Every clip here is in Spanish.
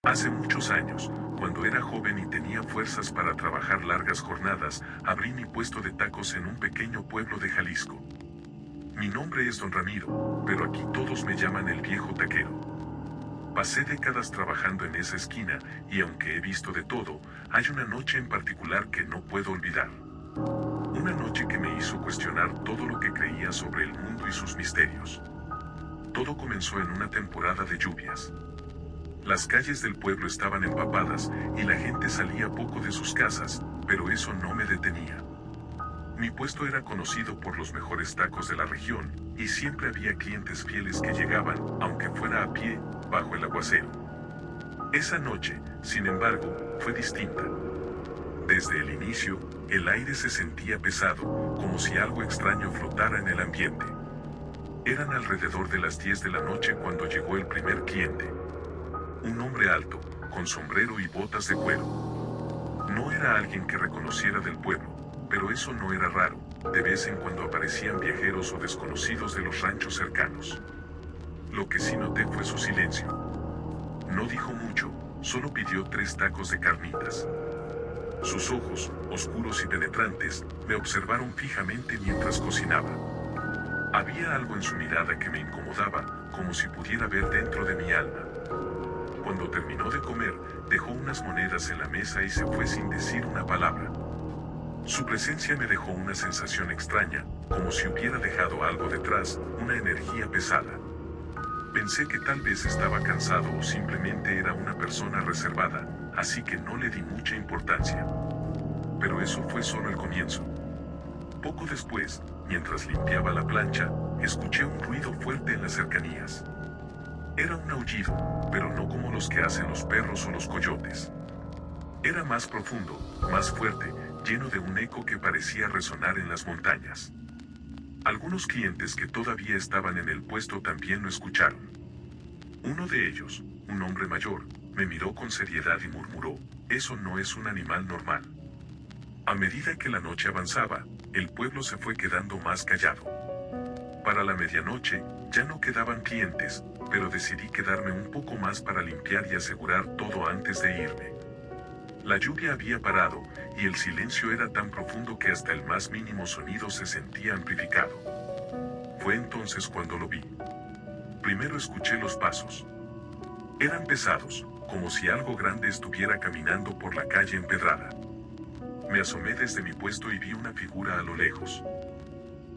Hace muchos años, cuando era joven y tenía fuerzas para trabajar largas jornadas, abrí mi puesto de tacos en un pequeño pueblo de Jalisco. Mi nombre es Don Ramiro, pero aquí todos me llaman el viejo taquero. Pasé décadas trabajando en esa esquina y aunque he visto de todo, hay una noche en particular que no puedo olvidar. Una noche que me hizo cuestionar todo lo que creía sobre el mundo y sus misterios. Todo comenzó en una temporada de lluvias. Las calles del pueblo estaban empapadas y la gente salía poco de sus casas, pero eso no me detenía. Mi puesto era conocido por los mejores tacos de la región, y siempre había clientes fieles que llegaban, aunque fuera a pie, bajo el aguacero. Esa noche, sin embargo, fue distinta. Desde el inicio, el aire se sentía pesado, como si algo extraño flotara en el ambiente. Eran alrededor de las 10 de la noche cuando llegó el primer cliente. Un hombre alto, con sombrero y botas de cuero. No era alguien que reconociera del pueblo, pero eso no era raro. De vez en cuando aparecían viajeros o desconocidos de los ranchos cercanos. Lo que sí noté fue su silencio. No dijo mucho, solo pidió 3 tacos de carnitas. Sus ojos, oscuros y penetrantes, me observaron fijamente mientras cocinaba. Había algo en su mirada que me incomodaba, como si pudiera ver dentro de mi alma. Cuando terminó de comer, dejó unas monedas en la mesa y se fue sin decir una palabra. Su presencia me dejó una sensación extraña, como si hubiera dejado algo detrás, una energía pesada. Pensé que tal vez estaba cansado o simplemente era una persona reservada, así que no le di mucha importancia. Pero eso fue solo el comienzo. Poco después, mientras limpiaba la plancha, escuché un ruido fuerte en las cercanías. Era un aullido, pero no como los que hacen los perros o los coyotes. Era más profundo, más fuerte, lleno de un eco que parecía resonar en las montañas. Algunos clientes que todavía estaban en el puesto también lo escucharon. Uno de ellos, un hombre mayor, me miró con seriedad y murmuró: "Eso no es un animal normal". A medida que la noche avanzaba, el pueblo se fue quedando más callado. Para la medianoche, ya no quedaban clientes, pero decidí quedarme un poco más para limpiar y asegurar todo antes de irme. La lluvia había parado, y el silencio era tan profundo que hasta el más mínimo sonido se sentía amplificado. Fue entonces cuando lo vi. Primero escuché los pasos. Eran pesados, como si algo grande estuviera caminando por la calle empedrada. Me asomé desde mi puesto y vi una figura a lo lejos.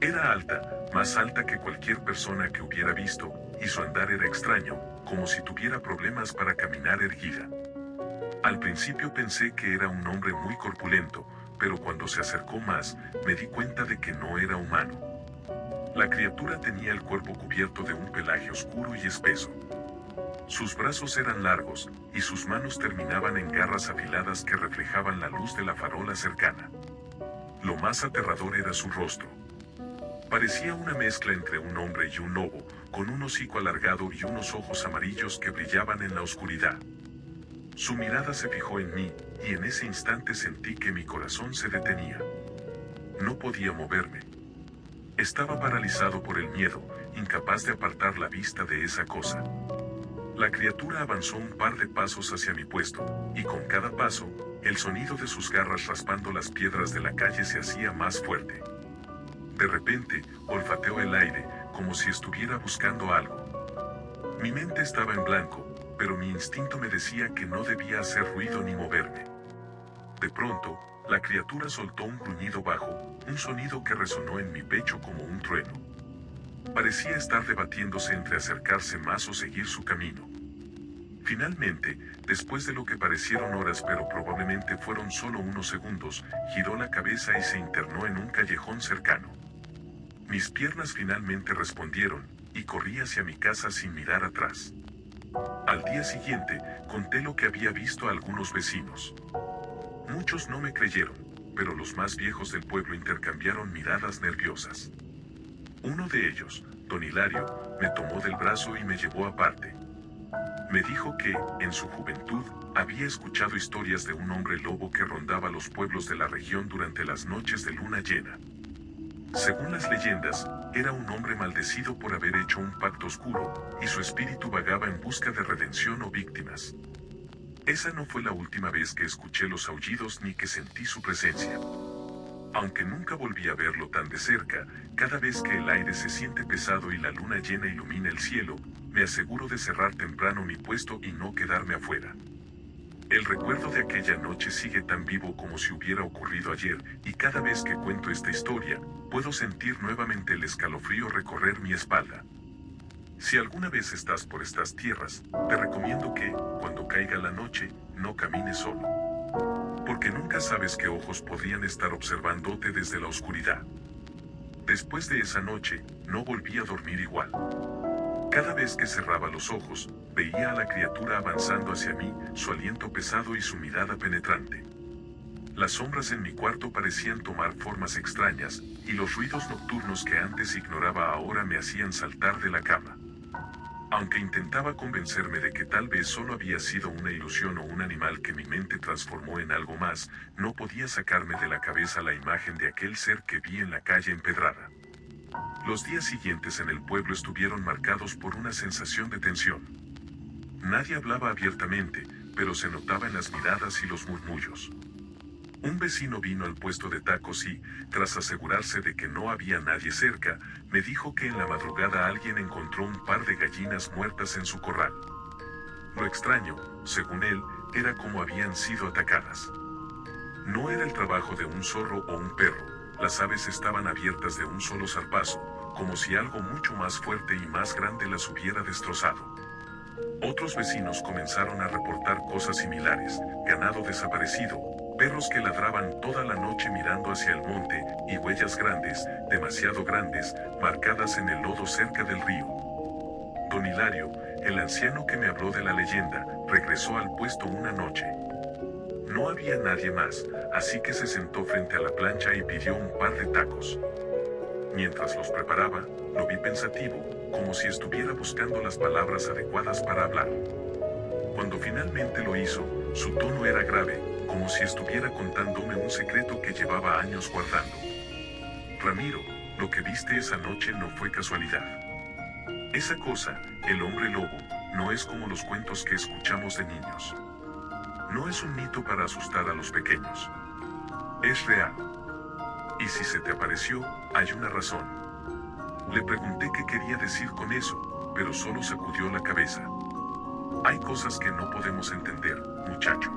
Era alta, más alta que cualquier persona que hubiera visto, y su andar era extraño, como si tuviera problemas para caminar erguida. Al principio pensé que era un hombre muy corpulento, pero cuando se acercó más, me di cuenta de que no era humano. La criatura tenía el cuerpo cubierto de un pelaje oscuro y espeso. Sus brazos eran largos, y sus manos terminaban en garras afiladas que reflejaban la luz de la farola cercana. Lo más aterrador era su rostro. Parecía una mezcla entre un hombre y un lobo, con un hocico alargado y unos ojos amarillos que brillaban en la oscuridad. Su mirada se fijó en mí, y en ese instante sentí que mi corazón se detenía. No podía moverme. Estaba paralizado por el miedo, incapaz de apartar la vista de esa cosa. La criatura avanzó un par de pasos hacia mi puesto, y con cada paso, el sonido de sus garras raspando las piedras de la calle se hacía más fuerte. De repente, olfateó el aire, como si estuviera buscando algo. Mi mente estaba en blanco, pero mi instinto me decía que no debía hacer ruido ni moverme. De pronto, la criatura soltó un gruñido bajo, un sonido que resonó en mi pecho como un trueno. Parecía estar debatiéndose entre acercarse más o seguir su camino. Finalmente, después de lo que parecieron horas pero probablemente fueron solo unos segundos, giró la cabeza y se internó en un callejón cercano. Mis piernas finalmente respondieron, y corrí hacia mi casa sin mirar atrás. Al día siguiente, conté lo que había visto a algunos vecinos. Muchos no me creyeron, pero los más viejos del pueblo intercambiaron miradas nerviosas. Uno de ellos, don Hilario, me tomó del brazo y me llevó aparte. Me dijo que, en su juventud, había escuchado historias de un hombre lobo que rondaba los pueblos de la región durante las noches de luna llena. Según las leyendas, era un hombre maldecido por haber hecho un pacto oscuro, y su espíritu vagaba en busca de redención o víctimas. Esa no fue la última vez que escuché los aullidos ni que sentí su presencia. Aunque nunca volví a verlo tan de cerca, cada vez que el aire se siente pesado y la luna llena ilumina el cielo, me aseguro de cerrar temprano mi puesto y no quedarme afuera. El recuerdo de aquella noche sigue tan vivo como si hubiera ocurrido ayer, y cada vez que cuento esta historia, puedo sentir nuevamente el escalofrío recorrer mi espalda. Si alguna vez estás por estas tierras, te recomiendo que, cuando caiga la noche, no camines solo. Porque nunca sabes qué ojos podrían estar observándote desde la oscuridad. Después de esa noche, no volví a dormir igual. Cada vez que cerraba los ojos, veía a la criatura avanzando hacia mí, su aliento pesado y su mirada penetrante. Las sombras en mi cuarto parecían tomar formas extrañas, y los ruidos nocturnos que antes ignoraba ahora me hacían saltar de la cama. Aunque intentaba convencerme de que tal vez solo había sido una ilusión o un animal que mi mente transformó en algo más, no podía sacarme de la cabeza la imagen de aquel ser que vi en la calle empedrada. Los días siguientes en el pueblo estuvieron marcados por una sensación de tensión. Nadie hablaba abiertamente, pero se notaba en las miradas y los murmullos. Un vecino vino al puesto de tacos y, tras asegurarse de que no había nadie cerca, me dijo que en la madrugada alguien encontró un par de gallinas muertas en su corral. Lo extraño, según él, era cómo habían sido atacadas. No era el trabajo de un zorro o un perro, las aves estaban abiertas de un solo zarpazo, como si algo mucho más fuerte y más grande las hubiera destrozado. Otros vecinos comenzaron a reportar cosas similares, ganado desaparecido, perros que ladraban toda la noche mirando hacia el monte, y huellas grandes, demasiado grandes, marcadas en el lodo cerca del río. Don Hilario, el anciano que me habló de la leyenda, regresó al puesto una noche. No había nadie más, así que se sentó frente a la plancha y pidió un par de tacos. Mientras los preparaba, lo vi pensativo, como si estuviera buscando las palabras adecuadas para hablar. Cuando finalmente lo hizo, su tono era grave, como si estuviera contándome un secreto que llevaba años guardando. Ramiro, lo que viste esa noche no fue casualidad. Esa cosa, el hombre lobo, no es como los cuentos que escuchamos de niños. No es un mito para asustar a los pequeños. Es real. Y si se te apareció, hay una razón. Le pregunté qué quería decir con eso, pero solo sacudió la cabeza. Hay cosas que no podemos entender, muchacho.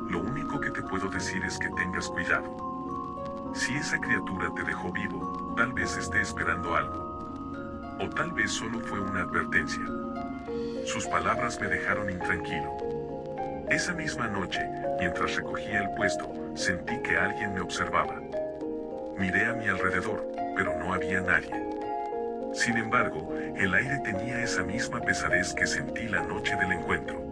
Lo único que te puedo decir es que tengas cuidado. Si esa criatura te dejó vivo, tal vez esté esperando algo. O tal vez solo fue una advertencia. Sus palabras me dejaron intranquilo. Esa misma noche, mientras recogía el puesto, sentí que alguien me observaba. Miré a mi alrededor, pero no había nadie. Sin embargo, el aire tenía esa misma pesadez que sentí la noche del encuentro.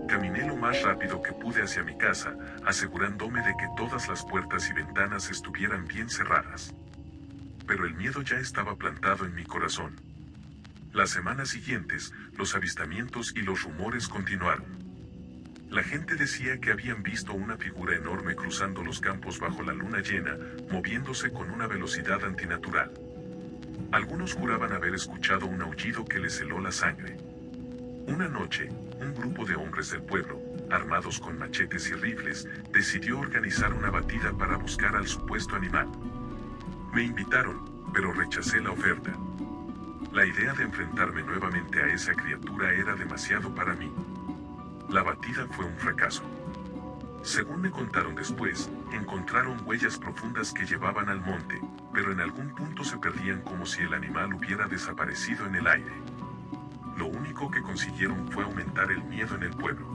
Caminé lo más rápido que pude hacia mi casa, asegurándome de que todas las puertas y ventanas estuvieran bien cerradas. Pero el miedo ya estaba plantado en mi corazón. Las semanas siguientes, los avistamientos y los rumores continuaron. La gente decía que habían visto una figura enorme cruzando los campos bajo la luna llena, moviéndose con una velocidad antinatural. Algunos juraban haber escuchado un aullido que les heló la sangre. Una noche, un grupo de hombres del pueblo, armados con machetes y rifles, decidió organizar una batida para buscar al supuesto animal. Me invitaron, pero rechacé la oferta. La idea de enfrentarme nuevamente a esa criatura era demasiado para mí. La batida fue un fracaso. Según me contaron después, encontraron huellas profundas que llevaban al monte, pero en algún punto se perdían como si el animal hubiera desaparecido en el aire. Lo único que consiguieron fue aumentar el miedo en el pueblo.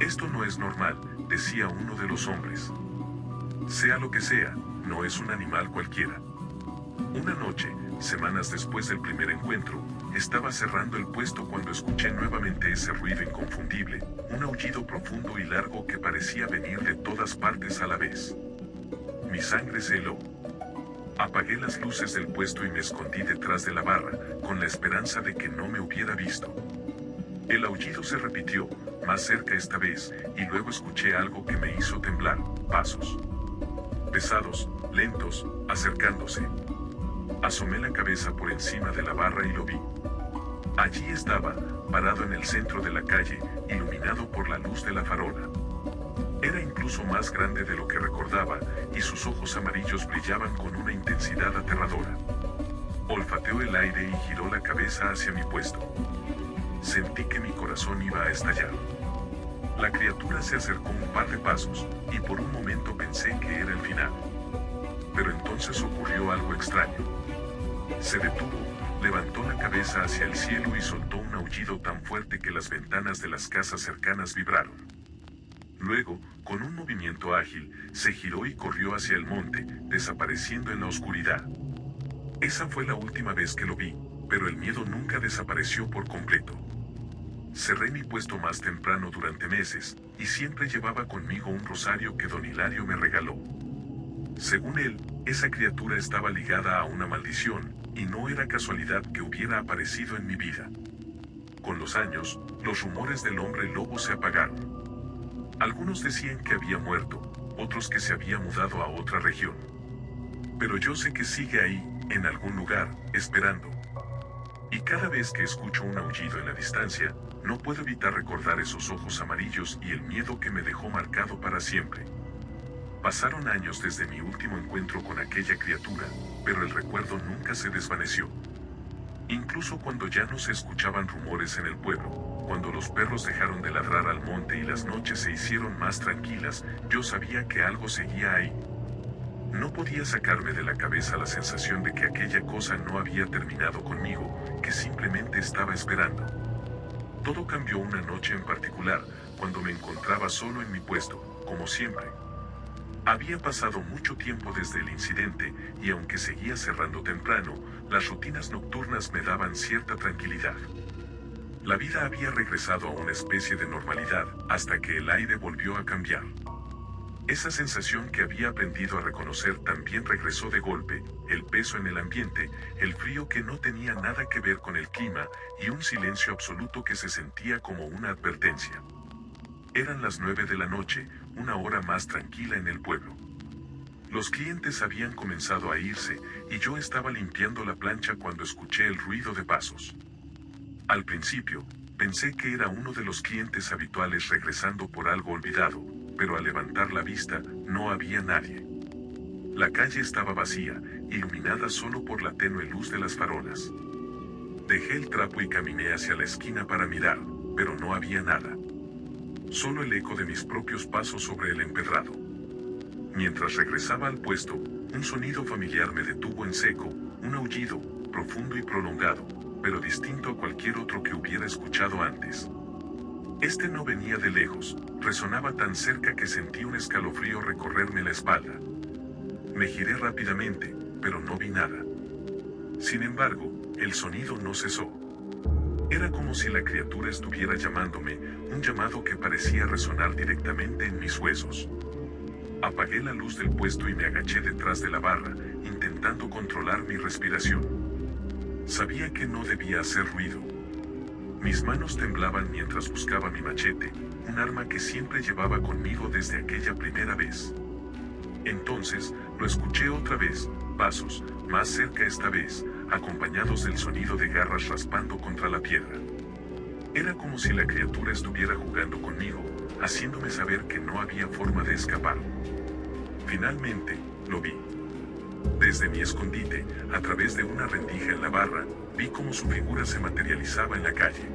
Esto no es normal, decía uno de los hombres. Sea lo que sea, no es un animal cualquiera. Una noche, semanas después del primer encuentro, estaba cerrando el puesto cuando escuché nuevamente ese ruido inconfundible, un aullido profundo y largo que parecía venir de todas partes a la vez. Mi sangre se heló. Apagué las luces del puesto y me escondí detrás de la barra, con la esperanza de que no me hubiera visto. El aullido se repitió, más cerca esta vez, y luego escuché algo que me hizo temblar, pasos. Pesados, lentos, acercándose. Asomé la cabeza por encima de la barra y lo vi. Allí estaba, parado en el centro de la calle, iluminado por la luz de la farola. Era incluso más grande de lo que recordaba, y sus ojos amarillos brillaban con una intensidad aterradora. Olfateó el aire y giró la cabeza hacia mi puesto. Sentí que mi corazón iba a estallar. La criatura se acercó un par de pasos, y por un momento pensé que era el final. Pero entonces ocurrió algo extraño. Se detuvo, levantó la cabeza hacia el cielo y soltó un aullido tan fuerte que las ventanas de las casas cercanas vibraron. Luego, con un movimiento ágil, se giró y corrió hacia el monte, desapareciendo en la oscuridad. Esa fue la última vez que lo vi, pero el miedo nunca desapareció por completo. Cerré mi puesto más temprano durante meses, y siempre llevaba conmigo un rosario que don Hilario me regaló. Según él, esa criatura estaba ligada a una maldición, y no era casualidad que hubiera aparecido en mi vida. Con los años, los rumores del hombre lobo se apagaron. Algunos decían que había muerto, otros que se había mudado a otra región. Pero yo sé que sigue ahí, en algún lugar, esperando. Y cada vez que escucho un aullido en la distancia, no puedo evitar recordar esos ojos amarillos y el miedo que me dejó marcado para siempre. Pasaron años desde mi último encuentro con aquella criatura, pero el recuerdo nunca se desvaneció. Incluso cuando ya no se escuchaban rumores en el pueblo, cuando los perros dejaron de ladrar al monte y las noches se hicieron más tranquilas, yo sabía que algo seguía ahí. No podía sacarme de la cabeza la sensación de que aquella cosa no había terminado conmigo, que simplemente estaba esperando. Todo cambió una noche en particular, cuando me encontraba solo en mi puesto, como siempre. Había pasado mucho tiempo desde el incidente, y aunque seguía cerrando temprano, las rutinas nocturnas me daban cierta tranquilidad. La vida había regresado a una especie de normalidad, hasta que el aire volvió a cambiar. Esa sensación que había aprendido a reconocer también regresó de golpe, el peso en el ambiente, el frío que no tenía nada que ver con el clima, y un silencio absoluto que se sentía como una advertencia. Eran las 9 de la noche, una hora más tranquila en el pueblo. Los clientes habían comenzado a irse, y yo estaba limpiando la plancha cuando escuché el ruido de pasos. Al principio, pensé que era uno de los clientes habituales regresando por algo olvidado, pero al levantar la vista, no había nadie. La calle estaba vacía, iluminada solo por la tenue luz de las farolas. Dejé el trapo y caminé hacia la esquina para mirar, pero no había nada. Solo el eco de mis propios pasos sobre el empedrado. Mientras regresaba al puesto, un sonido familiar me detuvo en seco, un aullido, profundo y prolongado, pero distinto a cualquier otro que hubiera escuchado antes. Este no venía de lejos, resonaba tan cerca que sentí un escalofrío recorrerme la espalda. Me giré rápidamente, pero no vi nada. Sin embargo, el sonido no cesó. Era como si la criatura estuviera llamándome, un llamado que parecía resonar directamente en mis huesos. Apagué la luz del puesto y me agaché detrás de la barra, intentando controlar mi respiración. Sabía que no debía hacer ruido. Mis manos temblaban mientras buscaba mi machete, un arma que siempre llevaba conmigo desde aquella primera vez. Entonces, lo escuché otra vez, pasos, más cerca esta vez, acompañados del sonido de garras raspando contra la piedra. Era como si la criatura estuviera jugando conmigo, haciéndome saber que no había forma de escapar. Finalmente, lo vi. Desde mi escondite, a través de una rendija en la barra, vi cómo su figura se materializaba en la calle.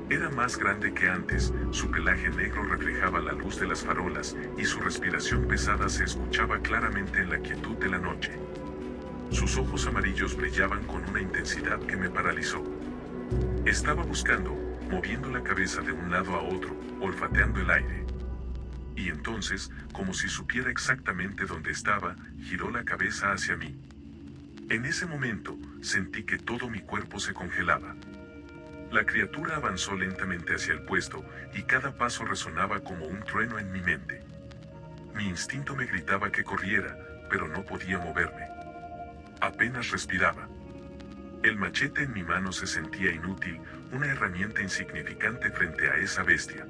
Era más grande que antes, su pelaje negro reflejaba la luz de las farolas, y su respiración pesada se escuchaba claramente en la quietud de la noche. Sus ojos amarillos brillaban con una intensidad que me paralizó. Estaba buscando, moviendo la cabeza de un lado a otro, olfateando el aire. Y entonces, como si supiera exactamente dónde estaba, giró la cabeza hacia mí. En ese momento, sentí que todo mi cuerpo se congelaba. La criatura avanzó lentamente hacia el puesto, y cada paso resonaba como un trueno en mi mente. Mi instinto me gritaba que corriera, pero no podía moverme. Apenas respiraba. El machete en mi mano se sentía inútil, una herramienta insignificante frente a esa bestia.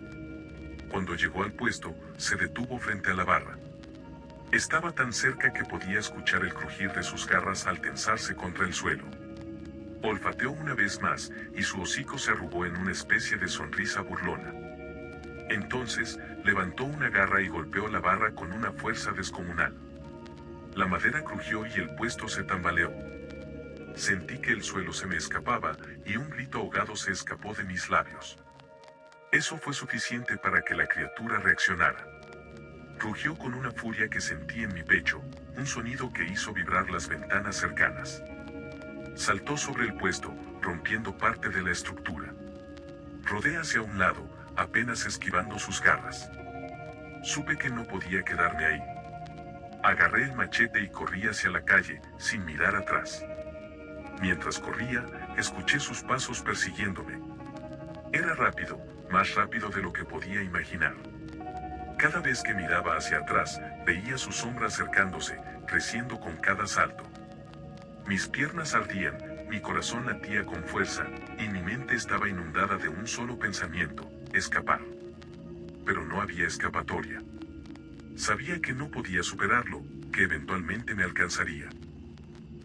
Cuando llegó al puesto, se detuvo frente a la barra. Estaba tan cerca que podía escuchar el crujir de sus garras al tensarse contra el suelo. Olfateó una vez más, y su hocico se arrugó en una especie de sonrisa burlona. Entonces, levantó una garra y golpeó la barra con una fuerza descomunal. La madera crujió y el puesto se tambaleó. Sentí que el suelo se me escapaba, y un grito ahogado se escapó de mis labios. Eso fue suficiente para que la criatura reaccionara. Rugió con una furia que sentí en mi pecho, un sonido que hizo vibrar las ventanas cercanas. Saltó sobre el puesto, rompiendo parte de la estructura. Rodé hacia un lado, apenas esquivando sus garras. Supe que no podía quedarme ahí. Agarré el machete y corrí hacia la calle, sin mirar atrás. Mientras corría, escuché sus pasos persiguiéndome. Era rápido, más rápido de lo que podía imaginar. Cada vez que miraba hacia atrás, veía su sombra acercándose, creciendo con cada salto. Mis piernas ardían, mi corazón latía con fuerza, y mi mente estaba inundada de un solo pensamiento: escapar. Pero no había escapatoria. Sabía que no podía superarlo, que eventualmente me alcanzaría.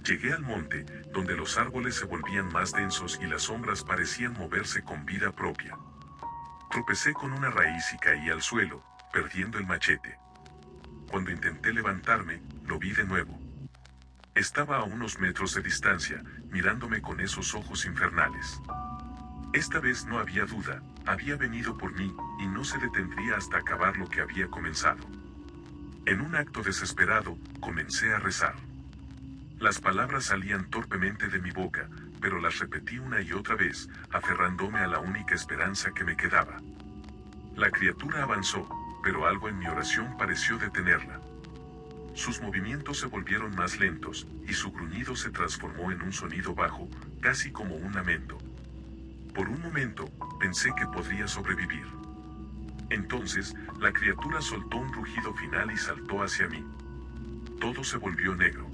Llegué al monte, donde los árboles se volvían más densos y las sombras parecían moverse con vida propia. Tropecé con una raíz y caí al suelo, perdiendo el machete. Cuando intenté levantarme, lo vi de nuevo. Estaba a unos metros de distancia, mirándome con esos ojos infernales. Esta vez no había duda, había venido por mí, y no se detendría hasta acabar lo que había comenzado. En un acto desesperado, comencé a rezar. Las palabras salían torpemente de mi boca, pero las repetí una y otra vez, aferrándome a la única esperanza que me quedaba. La criatura avanzó, pero algo en mi oración pareció detenerla. Sus movimientos se volvieron más lentos, y su gruñido se transformó en un sonido bajo, casi como un lamento. Por un momento, pensé que podría sobrevivir. Entonces, la criatura soltó un rugido final y saltó hacia mí. Todo se volvió negro.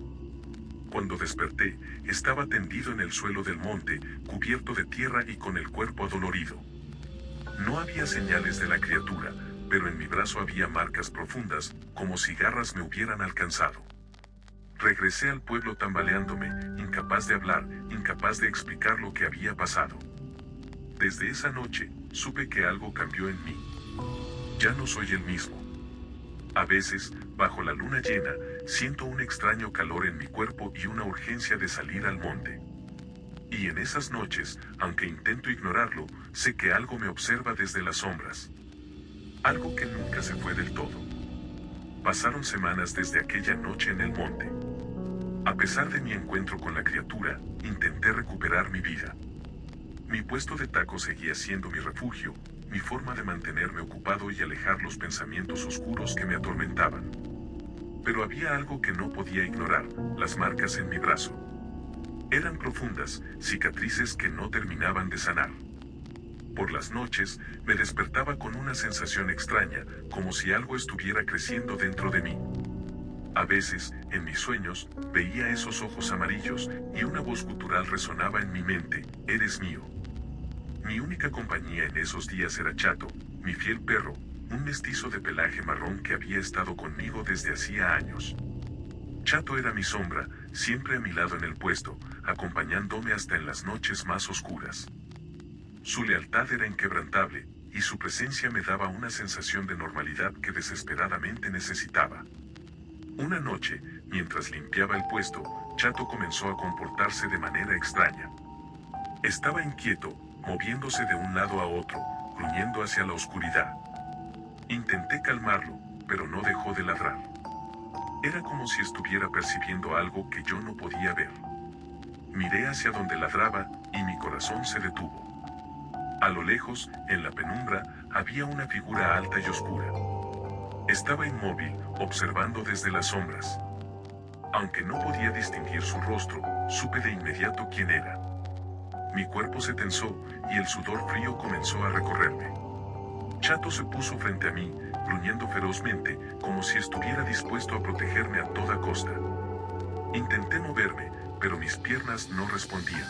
Cuando desperté, estaba tendido en el suelo del monte, cubierto de tierra y con el cuerpo adolorido. No había señales de la criatura, pero en mi brazo había marcas profundas, como si garras me hubieran alcanzado. Regresé al pueblo tambaleándome, incapaz de hablar, incapaz de explicar lo que había pasado. Desde esa noche, supe que algo cambió en mí. Ya no soy el mismo. A veces, bajo la luna llena, siento un extraño calor en mi cuerpo y una urgencia de salir al monte. Y en esas noches, aunque intento ignorarlo, sé que algo me observa desde las sombras. Algo que nunca se fue del todo. Pasaron semanas desde aquella noche en el monte. A pesar de mi encuentro con la criatura, intenté recuperar mi vida. Mi puesto de tacos seguía siendo mi refugio, mi forma de mantenerme ocupado y alejar los pensamientos oscuros que me atormentaban. Pero había algo que no podía ignorar: las marcas en mi brazo. Eran profundas, cicatrices que no terminaban de sanar. Por las noches, me despertaba con una sensación extraña, como si algo estuviera creciendo dentro de mí. A veces, en mis sueños, veía esos ojos amarillos, y una voz gutural resonaba en mi mente: eres mío. Mi única compañía en esos días era Chato, mi fiel perro, un mestizo de pelaje marrón que había estado conmigo desde hacía años. Chato era mi sombra, siempre a mi lado en el puesto, acompañándome hasta en las noches más oscuras. Su lealtad era inquebrantable, y su presencia me daba una sensación de normalidad que desesperadamente necesitaba. Una noche, mientras limpiaba el puesto, Chato comenzó a comportarse de manera extraña. Estaba inquieto, moviéndose de un lado a otro, gruñendo hacia la oscuridad. Intenté calmarlo, pero no dejó de ladrar. Era como si estuviera percibiendo algo que yo no podía ver. Miré hacia donde ladraba, y mi corazón se detuvo. A lo lejos, en la penumbra, había una figura alta y oscura. Estaba inmóvil, observando desde las sombras. Aunque no podía distinguir su rostro, supe de inmediato quién era. Mi cuerpo se tensó, y el sudor frío comenzó a recorrerme. Chato se puso frente a mí, gruñendo ferozmente, como si estuviera dispuesto a protegerme a toda costa. Intenté moverme, pero mis piernas no respondían.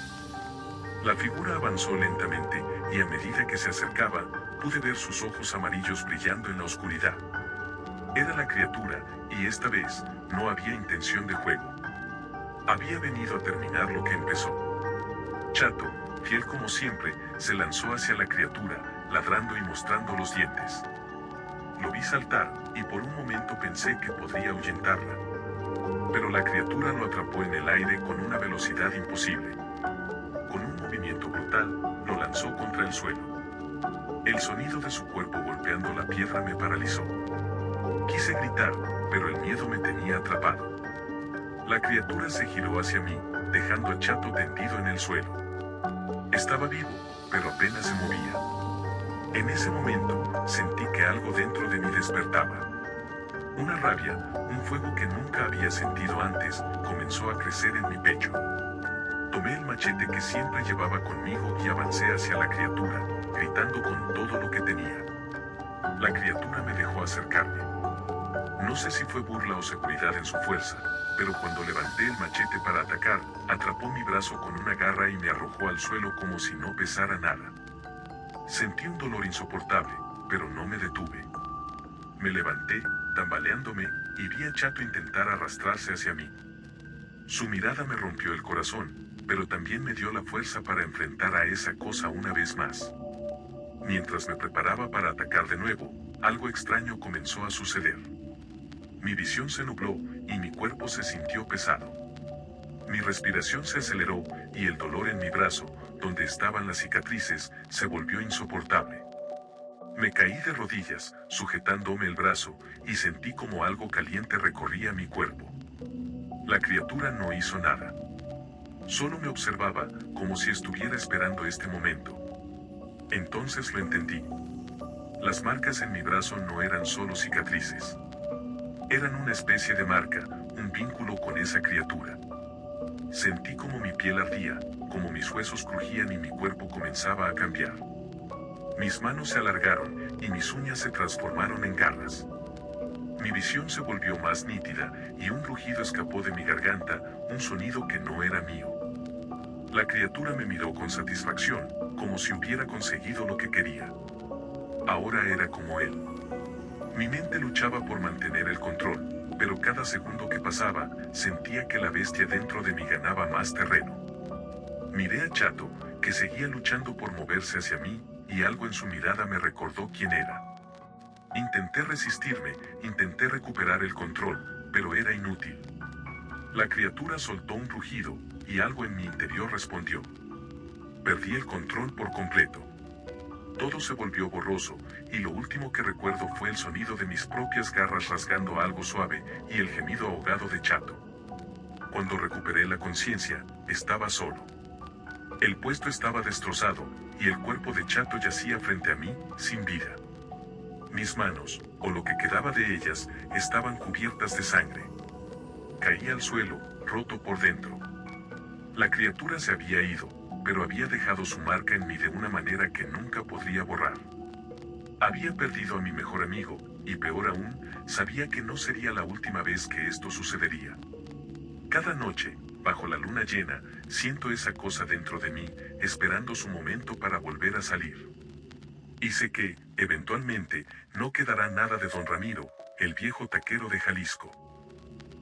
La figura avanzó lentamente, y a medida que se acercaba, pude ver sus ojos amarillos brillando en la oscuridad. Era la criatura, y esta vez, no había intención de juego. Había venido a terminar lo que empezó. Chato, fiel como siempre, se lanzó hacia la criatura, ladrando y mostrando los dientes. Lo vi saltar, y por un momento pensé que podría ahuyentarla. Pero la criatura lo atrapó en el aire con una velocidad imposible. Con un movimiento brutal, lo lanzó contra el suelo. El sonido de su cuerpo golpeando la piedra me paralizó. Quise gritar, pero el miedo me tenía atrapado. La criatura se giró hacia mí, dejando a Chato tendido en el suelo. Estaba vivo, pero apenas se movía. En ese momento, sentí que algo dentro de mí despertaba. Una rabia, un fuego que nunca había sentido antes, comenzó a crecer en mi pecho. Tomé el machete que siempre llevaba conmigo y avancé hacia la criatura, gritando con todo lo que tenía. La criatura me dejó acercarme. No sé si fue burla o seguridad en su fuerza, pero cuando levanté el machete para atacar, atrapó mi brazo con una garra y me arrojó al suelo como si no pesara nada. Sentí un dolor insoportable, pero no me detuve. Me levanté, tambaleándome, y vi a Chato intentar arrastrarse hacia mí. Su mirada me rompió el corazón, pero también me dio la fuerza para enfrentar a esa cosa una vez más. Mientras me preparaba para atacar de nuevo, algo extraño comenzó a suceder. Mi visión se nubló y mi cuerpo se sintió pesado. Mi respiración se aceleró y el dolor en mi brazo, donde estaban las cicatrices, se volvió insoportable. Me caí de rodillas, sujetándome el brazo, y sentí como algo caliente recorría mi cuerpo. La criatura no hizo nada. Solo me observaba, como si estuviera esperando este momento. Entonces lo entendí. Las marcas en mi brazo no eran solo cicatrices. Eran una especie de marca, un vínculo con esa criatura. Sentí como mi piel ardía, como mis huesos crujían y mi cuerpo comenzaba a cambiar. Mis manos se alargaron y mis uñas se transformaron en garras. Mi visión se volvió más nítida y un rugido escapó de mi garganta, un sonido que no era mío. La criatura me miró con satisfacción, como si hubiera conseguido lo que quería. Ahora era como él. Mi mente luchaba por mantener el control, pero cada segundo que pasaba, sentía que la bestia dentro de mí ganaba más terreno. Miré a Chato, que seguía luchando por moverse hacia mí, y algo en su mirada me recordó quién era. Intenté resistirme, intenté recuperar el control, pero era inútil. La criatura soltó un rugido, y algo en mi interior respondió. Perdí el control por completo. Todo se volvió borroso, y lo último que recuerdo fue el sonido de mis propias garras rasgando algo suave, y el gemido ahogado de Chato. Cuando recuperé la conciencia, estaba solo. El puesto estaba destrozado, y el cuerpo de Chato yacía frente a mí, sin vida. Mis manos, o lo que quedaba de ellas, estaban cubiertas de sangre. Caí al suelo, roto por dentro. La criatura se había ido, pero había dejado su marca en mí de una manera que nunca podría borrar. Había perdido a mi mejor amigo, y peor aún, sabía que no sería la última vez que esto sucedería. Cada noche, bajo la luna llena, siento esa cosa dentro de mí, esperando su momento para volver a salir. Y sé que, eventualmente, no quedará nada de don Ramiro, el viejo taquero de Jalisco.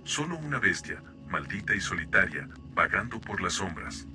Solo una bestia, maldita y solitaria, vagando por las sombras.